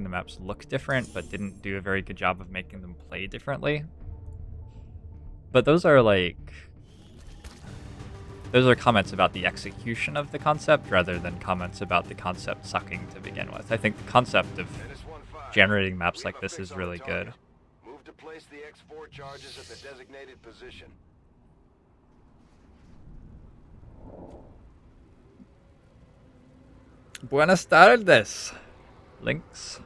making the maps look different, but didn't do a very good job of making them play differently. But those are comments about the execution of the concept rather than comments about the concept sucking to begin with. I think the concept of generating maps like this is really good. Move to place the X4 charges at the designated position. Buenas tardes, Lynx.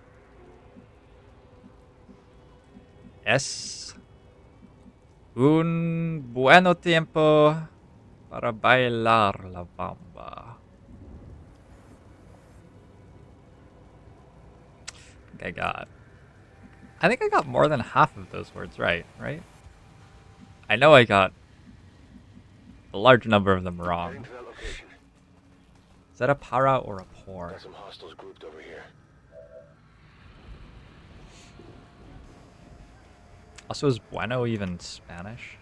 Es un bueno tiempo para bailar la bamba. I think I got more than half of those words right? I know I got a large number of them wrong. Is that a para or a por? Got some hostiles grouped over here. Also, is bueno even Spanish?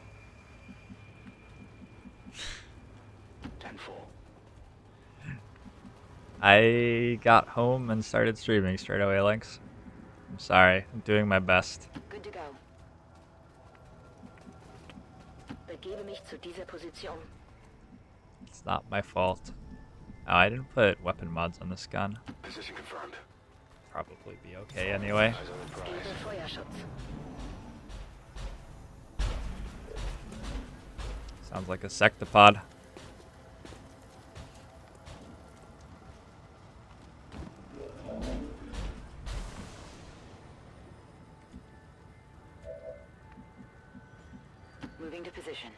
10 full. I got home and started streaming straight away, Lynx. I'm sorry. I'm doing my best. Good to go. Begebe mich zu dieser Position. It's not my fault. Oh, I didn't put weapon mods on this gun. Position confirmed. Probably be okay anyway. Eyes on the prize. Gebe Feuerschutz. Sounds like a sectopod. Moving to position.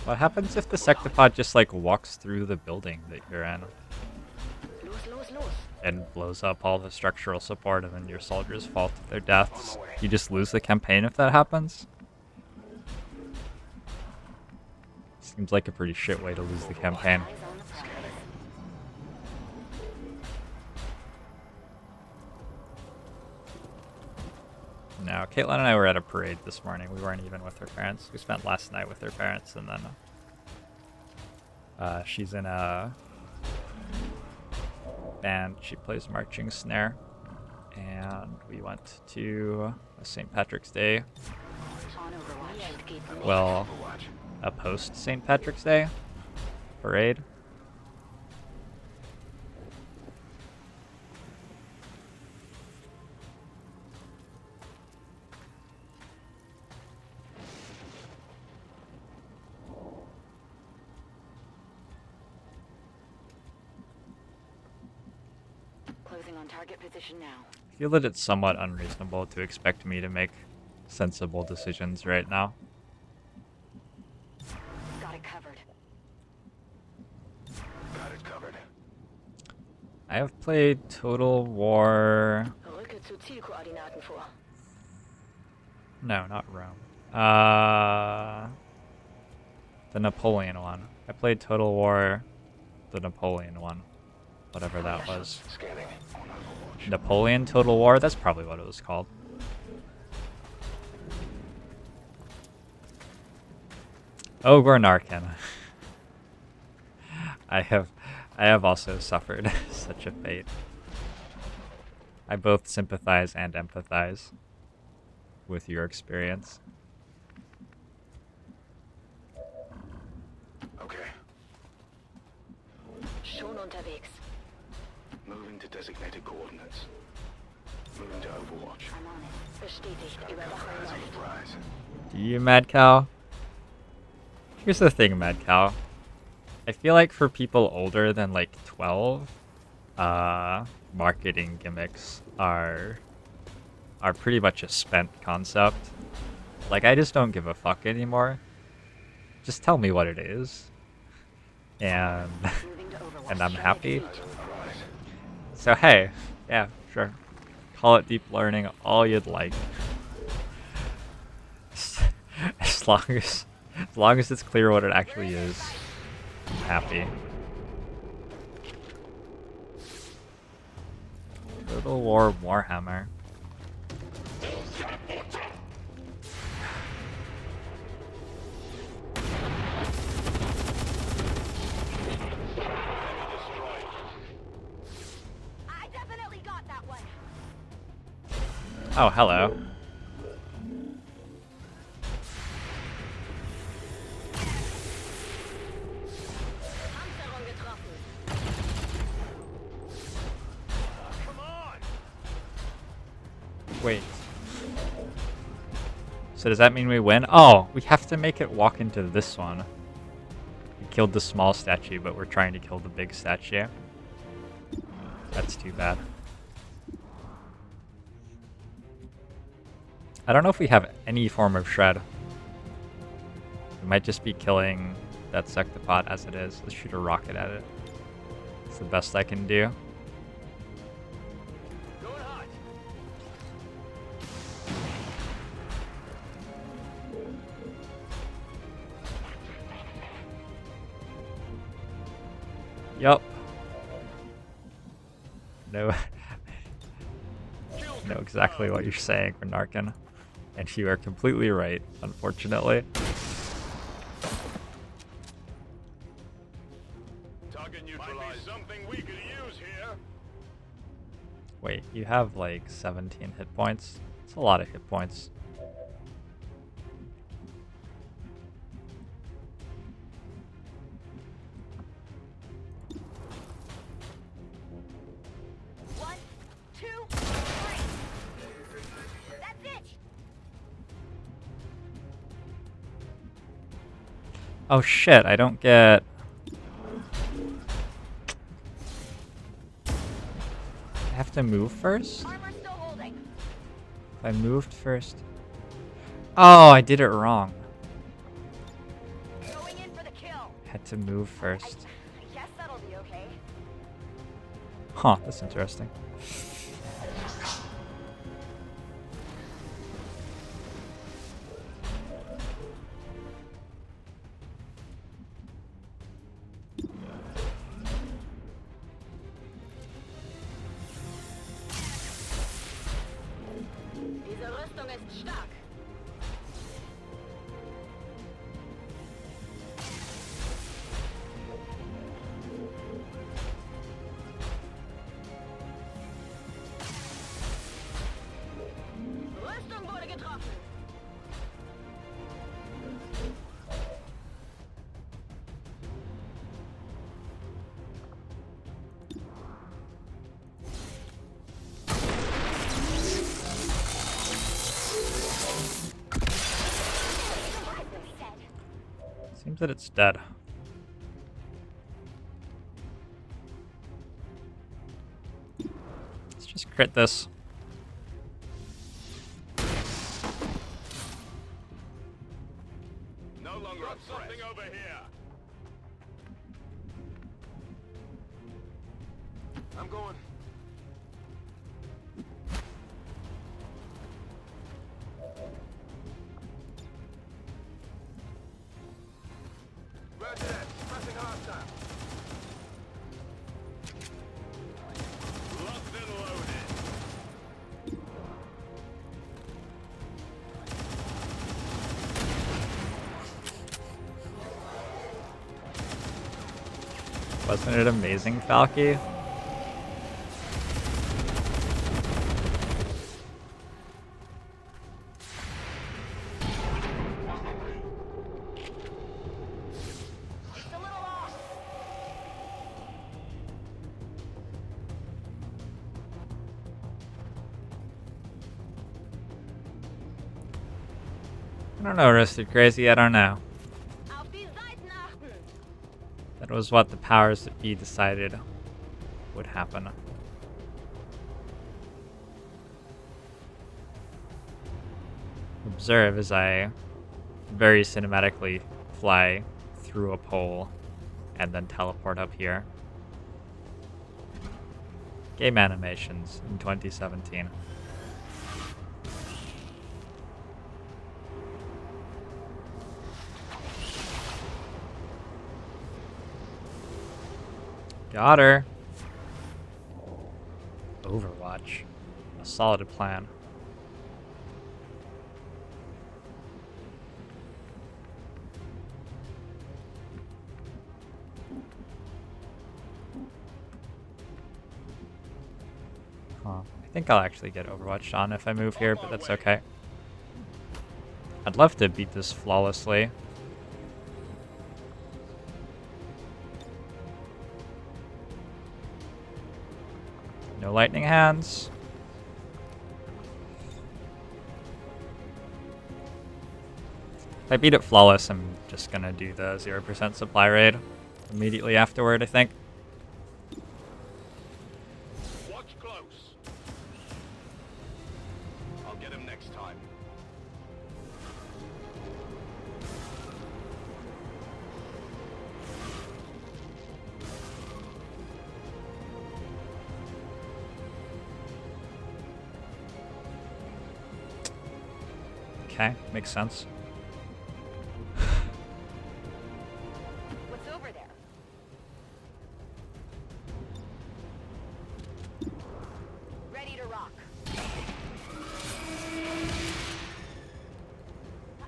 What happens if the sectopod just like walks through the building that you're in Los. and blows up all the structural support and then your soldiers fall to their deaths? You just lose the campaign if that happens? Seems like a pretty shit way to lose the campaign. Eyes on the prize. No, Caitlin and I were at a parade this morning. We weren't even with her parents. We spent last night with her parents, and then she's in a band. She plays marching snare, and we went to a St. Patrick's Day. On Overwatch. Well, a post St. Patrick's Day parade. Closing on target position now. I feel that it's somewhat unreasonable to expect me to make sensible decisions right now. Got it covered. Got it covered. I have played Total War. Rücke zu Zielkoordinaten vor. No, not Rome. The Napoleon one. I played Total War, the Napoleon one. Whatever that was. Scanning. On Overwatch. Napoleon Total War? That's probably what it was called. Oh, Gornarkin. I have also suffered such a fate. I both sympathize and empathize with your experience. Okay. Schon unterwegs. Moving to designated coordinates. Moving to Overwatch. I'm on it. Bestätigt. Got Überwachung eyes on läuft. the prize. Do you, Mad Cow? Here's the thing, Mad Cow. I feel like for people older than like 12, marketing gimmicks are pretty much a spent concept. Like, I just don't give a fuck anymore. Just tell me what it is. And Moving to Overwatch. and I'm happy. Eyes on the prize. So hey, yeah, sure. Call it deep learning all you'd like. As long as it's clear what it actually is, I'm happy. Total War Warhammer. I definitely Oh, hello. Panzerung getroffen. Come on! Wait. So does that mean we win? Oh, we have to make it walk into this one. We killed the small statue, but we're trying to kill the big statue. That's too bad. I don't know if we have any form of shred. We might just be killing that sectopod as it is. Let's shoot a rocket at it. It's the best I can do. Going hot! Yup. No. I know exactly what you're saying, Renarkin. And you are completely right, unfortunately. Target neutralized. Might be something we could use here. Wait, you have like 17 hit points? It's a lot of hit points. One, two, three. That's it. Oh shit, I don't get... I have to move first? Armor still holding. If I moved first... Oh, I did it wrong. Going in for the kill. I had to move first. I guess that'll be okay. Huh, that's interesting. Diese Rüstung ist stark. Rüstung wurde getroffen. Seems that it's dead. Let's just crit this. No longer a threat. Something over here. I'm going. Roger that. Pressing hostile. Locked and loaded. Wasn't it amazing, Falky? It's a little off. I don't know, Roasted Crazy, I don't know. Auf die Seiten achten. That was what the powers that be decided would happen. Observe as I very cinematically fly through a pole and then teleport up here. Game animations in 2017. Got her. Overwatch. A solid plan. Huh. I think I'll actually get Overwatch on if I move here, but that's okay. I'd love to beat this flawlessly. No lightning hands. If I beat it flawless, I'm just gonna do the 0% supply raid immediately afterward, I think. Watch close. I'll get him next time. Okay, makes sense. What's over there? Ready to rock.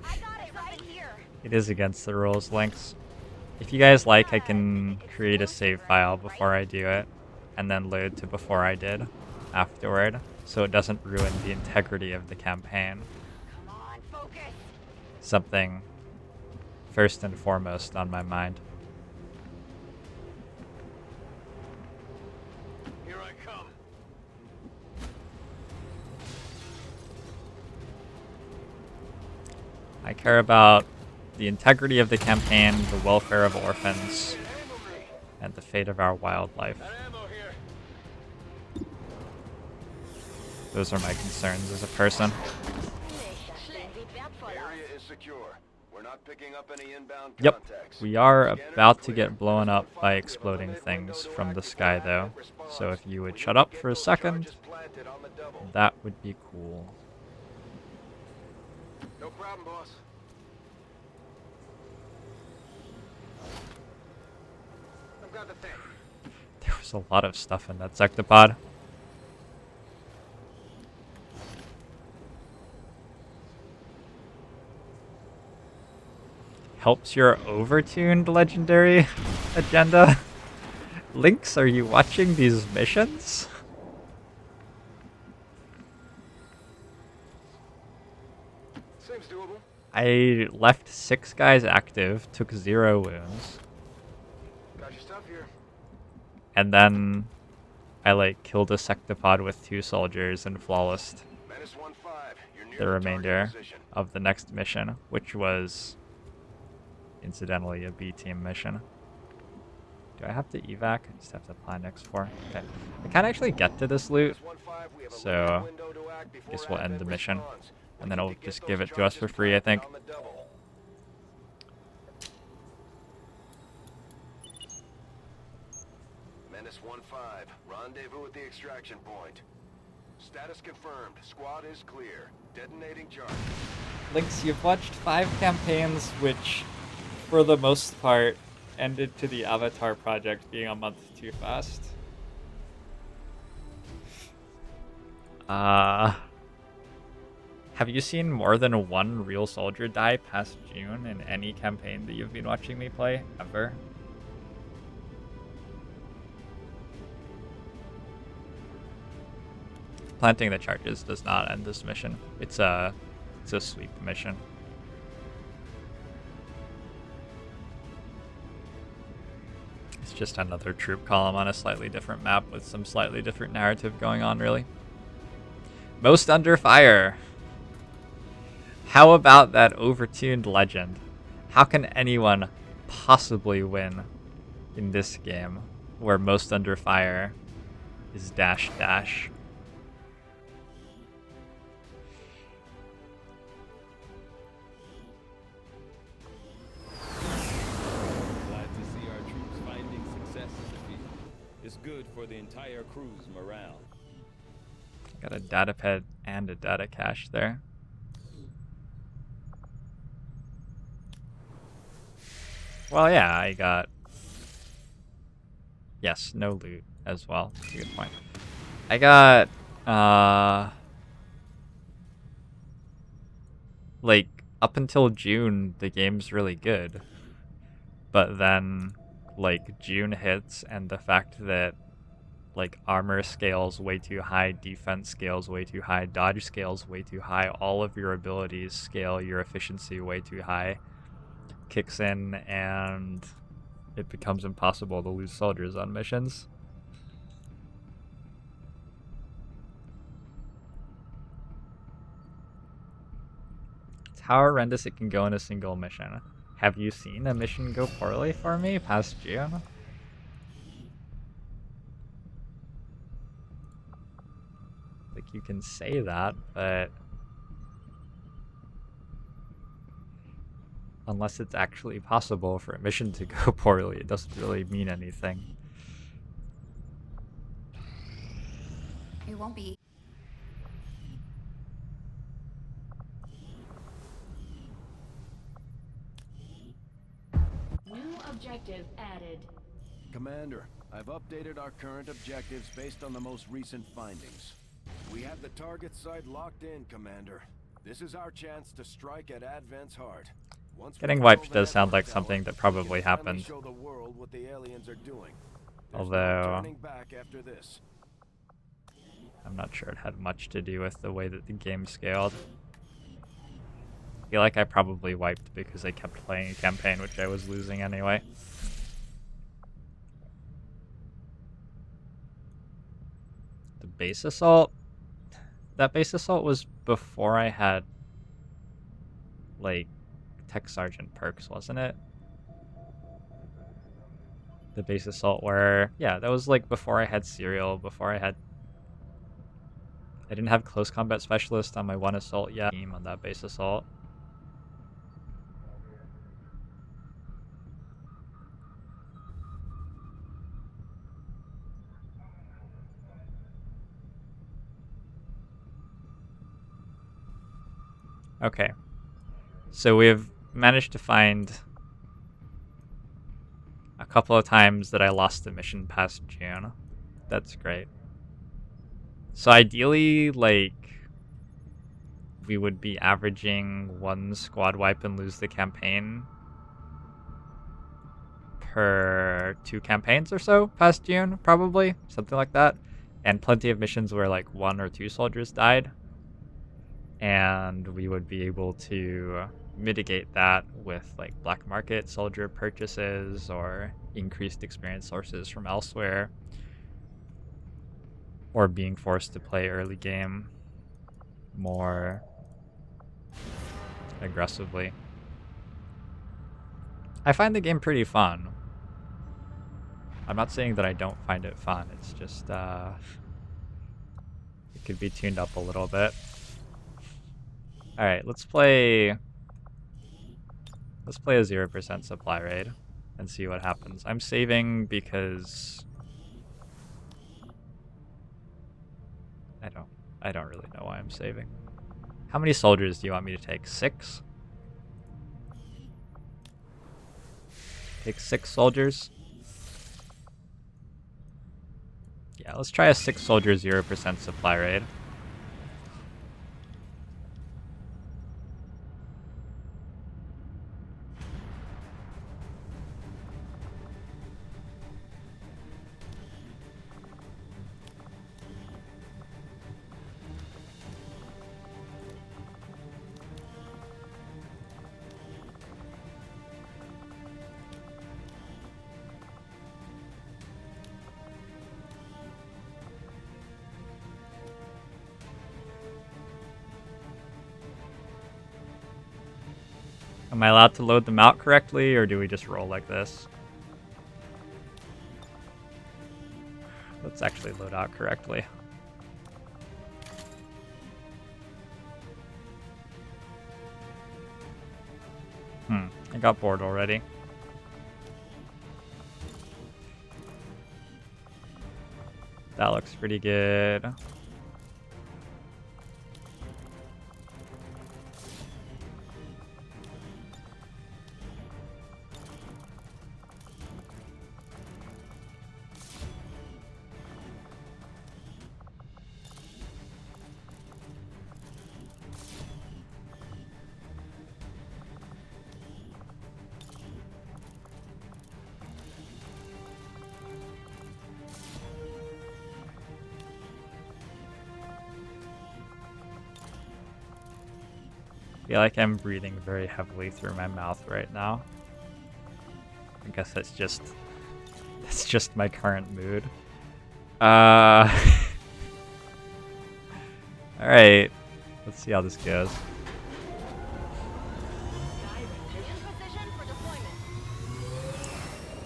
I got it right here. It is against the rules, Lynx. If you guys like, I can create a save file before I do it, and then load to before I did afterward, so it doesn't ruin the integrity of the campaign. Come on, focus. Something first and foremost on my mind. Here I come. I care about the integrity of the campaign, the welfare of orphans, and the fate of our wildlife. Got ammo here. Those are my concerns as a person. Area is secure. We're not picking up any inbound Yep, contacts. we are Scanner about is to clear. get blown up by 1-5, exploding we have a things limited from the window to sky activate though, dynamic response. so if you would We shut need up to for a get those second, charges planted on the double. that would be cool. No problem, boss. I've got the thing. There was a lot of stuff in that sectopod. Helps your overtuned legendary agenda? Lynx, are you watching these missions? Seems doable. I left 6 guys active, took 0 wounds, Got your stuff here. and then I like killed a sectopod with 2 soldiers and flawlessed Menace 1-5. You're near the target remainder position. of the next mission, which was incidentally a B team mission. Do I have to evac? I just have to plan next 4. Okay. I can't actually get to this loot, Menace 1-5, we have a so limited window to act before guess we'll end advent the mission, responds. We and then need it'll to get just those give it to us for charges free, I planted think. on the double. Menace 1-5, rendezvous at the extraction point. Status confirmed. Squad is clear. Detonating charge. Lynx, you've watched 5 campaigns, which, for the most part, ended to the Avatar project being a month too fast. Have you seen more than 1 real soldier die past June in any campaign that you've been watching me play, ever? Planting the charges does not end this mission. It's a sweep mission. It's just another troop column on a slightly different map with some slightly different narrative going on, really. Most under fire. How about that overtuned legend? How can anyone possibly win in this game where most under fire is dash dash? Glad to see our troops finding success in the field. It's good for the entire crew's morale. Got a data pad and a data cache there. Well, yeah, I got... Yes, no loot as well. That's a good point. I got, like, up until June, the game's really good. But then, like, June hits, and the fact that, like armor scales way too high, defense scales way too high, dodge scales way too high, all of your abilities scale your efficiency way too high, kicks in, and it becomes impossible to lose soldiers on missions. It's how horrendous it can go in a single mission. Have you seen a mission go poorly for me past June? Like, you can say that, but unless it's actually possible for a mission to go poorly, it doesn't really mean anything. It won't be. New objective added. Commander, I've updated our current objectives based on the most recent findings. We have the target site locked in, Commander. This is our chance to strike at Advent's heart. Once we Getting control wiped the does sound network like something tower, that probably we can finally happened. show the world what the aliens are doing. There's Although, no turning back after this. I'm not sure it had much to do with the way that the game scaled. I feel like I probably wiped because I kept playing a campaign which I was losing anyway. The base assault? That base assault was before I had, like, Tech Sergeant perks, wasn't it? The base assault where, yeah, that was like before I had Serial, before I didn't have Close Combat Specialist on my one assault yet. Team on that base assault. Okay. So we have managed to find a couple of times that I lost the mission past June. That's great. So ideally, like, we would be averaging 1 squad wipe and lose the campaign per 2 campaigns or so past June, probably. Something like that. And plenty of missions where like 1 or 2 soldiers died. And we would be able to mitigate that with like black market soldier purchases or increased experience sources from elsewhere, or being forced to play early game more aggressively. I find the game pretty fun. I'm not saying that I don't find it fun, it's just it could be tuned up a little bit. Alright, let's play a 0% supply raid and see what happens. I'm saving because I don't really know why I'm saving. How many soldiers do you want me to take? 6? Take 6 soldiers? Yeah, let's try a 6 soldier 0% supply raid. Am I allowed to load them out correctly, or do we just roll like this? Let's actually load out correctly. I got bored already. That looks pretty good. feel like I'm breathing very heavily through my mouth right now. I guess that's just my current mood. Alright. Let's see how this goes.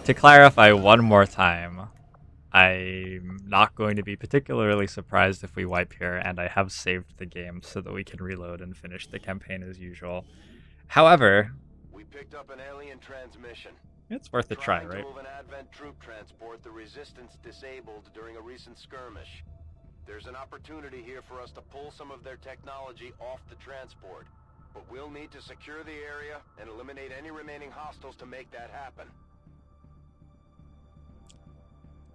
To clarify one more time, I'm not going to be particularly surprised if we wipe here, and I have saved the game so that we can reload and finish the campaign as usual. However, We picked up an alien transmission. it's worth a try, Trying right? to move an Advent troop transport the Resistance disabled during a recent skirmish. There's an opportunity here for us to pull some of their technology off the transport. But we'll need to secure the area and eliminate any remaining hostiles to make that happen.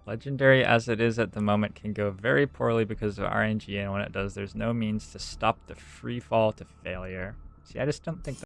Legendary as it is at the moment can go very poorly because of RNG, and when it does, there's no means to stop the free fall to failure. See, I just don't think